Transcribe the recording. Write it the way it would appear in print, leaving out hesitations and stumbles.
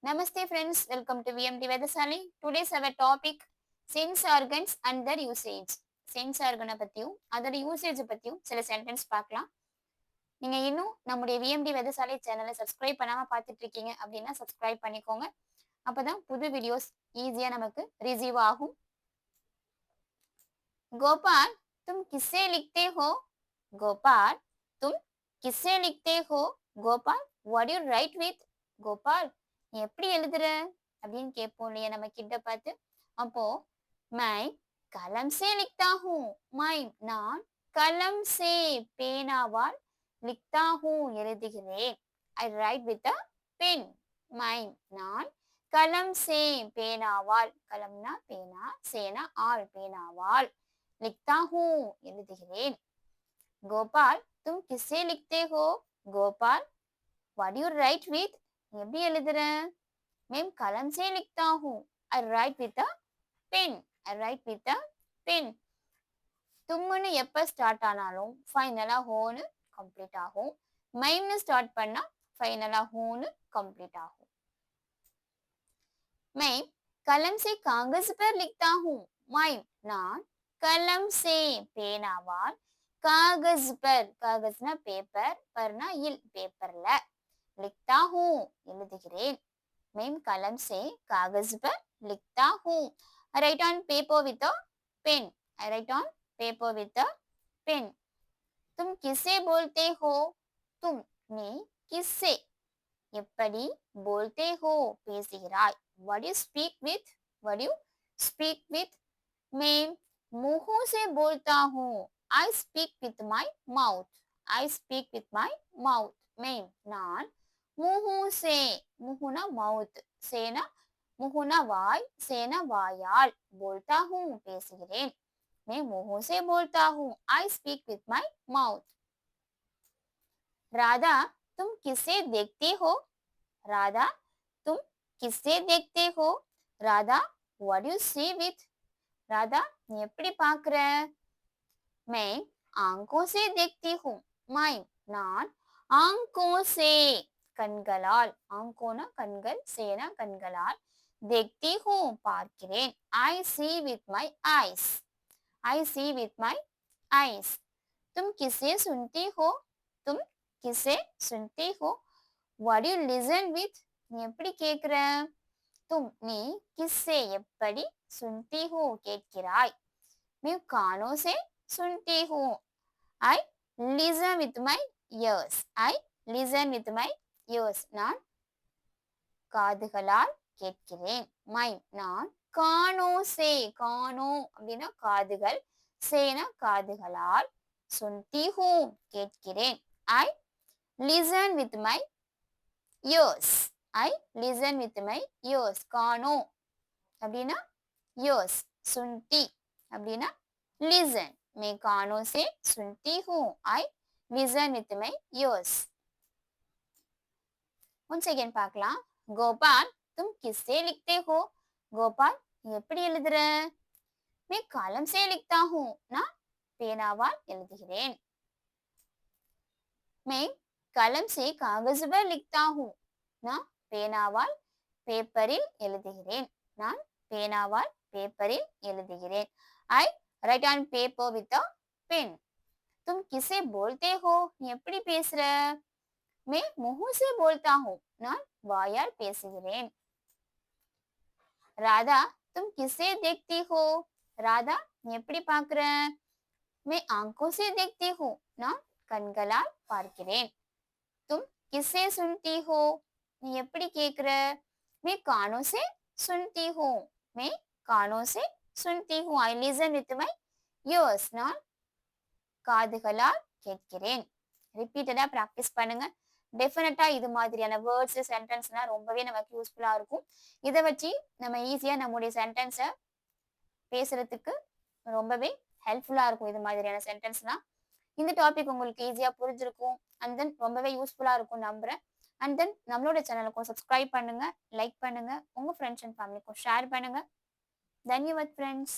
Namaste friends, welcome to VMD Vedasali. Today's our topic sense organs and their usage. Sense ஆர்கனை பற்றியும் அதோட usage பற்றியும் சில sentence பார்க்கலாம். நீங்கள் இன்னும் நம்முடைய விஎம்டி வெதசாலை சேனலை சப்ஸ்கிரைப் பண்ணாமல் பார்த்துட்டு இருக்கீங்க அப்படின்னா சப்ஸ்கிரைப் பண்ணிக்கோங்க. அப்போ தான் புது வீடியோஸ் ஈஸியாக நமக்கு ரிசீவ் ஆகும். गोपाल तुम किससे लिखते हो? गोपाल तुम किससे लिखते हो? Gopal what you right with? Gopal நீ எப்படி எழுதுற அப்படின்னு கேட்போம் இல்லையா நம்ம கிட்ட பார்த்து. அப்போ மை கலம் சே லிக்தா ஹூ. மை நான் கலம் சே பேனாவால் லிக்தா ஹூ எழுதுகிறேன். I write with a pen. மை நான் கலம் சே பேனாவால், கலம்னா பேனா, சேனா ஆள், பேனாவால், लिखता हूँ எழுதுகிறேன். गोपाल तुम किससे लिखते हो? Gopal what you right with? எப்படி எழுதுற? मैं कलम से लिखता हूँ. I write with a pen. I write with a pen. தும்முன்னு எப்ப ஸ்டார்ட் ஆனாலும் ஃபைனலா ஹோன்னு கம்ப்ளீட் ஆகும். மைம்னு ஸ்டார்ட் பண்ணா ஃபைனலா ஹோன்னு கம்ப்ளீட் ஆகும். मैं कलम से कागज पर लिखता हूँ. மைம் நான் कलम से பேனாவால், कागज पर, कागजனா பேப்பர், பர்னா இல், பேப்பர்ல, लिखता हूँ எழுதுகிறேன். मैं कलम से कागज पर लिखता हूँ. I write on paper with a pen. I write on paper with a pen. तुम किससे बोलते हो? तुम நீ किससे எப்படி, बोलते हो பேசுகிறாய். What you speak with? What you speak with? मैं मुंह से बोलता हूँ. I speak with my mouth. I speak with my mouth. मैं நான் मुंह से, मुहुना mouth, சேனா मुहुना வாய், சேனா வாயால், बोलता हूँ பேசுகிறேன். मैं मुंह से बोलता हूँ. I speak with my mouth. Radha तुम किसे देखते हो? राधा तुम किससे देखते हो? Radha what do you see with? Radha நீ எப்படி பார்க்கிற? मैं आंखों से देखती हूँ. मैं நான் आंखों से கண்களால், ஆங்கோனா கண்கள், சேனா கண்களால், देखती हूँ பார்க்கிறேன். I see with my eyes. I see with my eyes. तुम किसे सुनती हो? तुम किसे सुनती हो? what do you listen with? நீ எப்படி கேட்கிற? तुम நீ किससे எப்படி, सुनती हो கேட்கிறாய். मैं कानों से सुनती हूँ. I listen with my ears. I listen with my ears. நான் காதுகளால் கேட்கிறேன். மை நான் கானோ சே, கானோ அப்படின்னா காதுகள், சேனா காதுகளால், சுன்தி ஹூ கேட்கிறேன். I listen with my ears. I listen with my ears. கானோ அப்படின்னா ears, சுன்தி அப்படின்னா listen. मैं कानों से सुनती हूँ. I listen with my ears. once again பார்க்கலாம். गोपाल तुम किससे लिखते हो? गोपाल நீ எப்படி எழுதுற? मैं कलम से लिखता हूँ. நான் பேனாவால் எழுதுகிறேன். मैं कलम से कागज पर लिखता हूँ. நான் பேனாவால் பேப்பரில் எழுதுகிறேன். நான் பேனாவால் பேப்பரில் எழுதுகிறேன். I write on paper with a pen. तुम किसे बोलते हो? நீ எப்படி பேசுற? मैं मुंह से बोलता हूँ. நான் வாயால் பேசுகிறேன். राधा तुम किसे देखती हो? राधा நீ எப்படி பார்க்கிற? मैं आंखों से देखती हूँ. நான் கண்களால் பார்க்கிறேன். तुम किससे सुनती हो? நீ எப்படி கேட்கிற? मैं कानों से सुनती हूँ. मैं कानों से सुनती हूँ. I listen with my ears. நான் காதுகளால் கேட்கிறேன். ரிப்பீட்டடா ப்ராக்டிஸ் பண்ணுங்க. டெஃபினட்டா இது மாதிரியான வேர்ட்ஸ், சென்டென்ஸ்லாம் ரொம்பவே நமக்கு யூஸ்ஃபுல்லா இருக்கும். இதை வச்சு நம்ம ஈஸியா நம்முடைய சென்டென்ஸை பேசுறதுக்கு ரொம்பவே ஹெல்ப்ஃபுல்லா இருக்கும். இது மாதிரியான சென்டென்ஸ்லாம் இந்த டாபிக் உங்களுக்கு ஈஸியா புரிஞ்சிருக்கும். அண்ட் தென் ரொம்பவே யூஸ்ஃபுல்லா இருக்கும் நம்புறேன். அண்ட் தென் நம்மளோட சேனலுக்கும் சப்ஸ்கிரைப் பண்ணுங்க, லைக் பண்ணுங்க, உங்க ஃப்ரெண்ட்ஸ் அண்ட் ஃபேமிலிக்கும் ஷேர் பண்ணுங்க. தன்யவாத் ஃப்ரெண்ட்ஸ்.